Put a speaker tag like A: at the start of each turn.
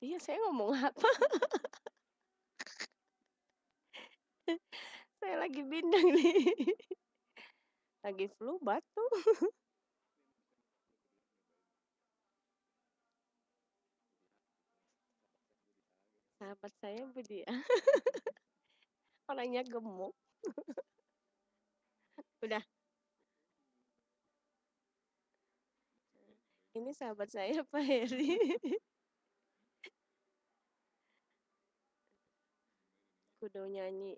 A: Iya, saya ngomong apa? Saya lagi bindeng nih. Lagi flu, batuk. Sahabat saya Budi ya, orangnya gemuk. Udah, ini sahabat saya Pak Heri. Kudu nyanyi.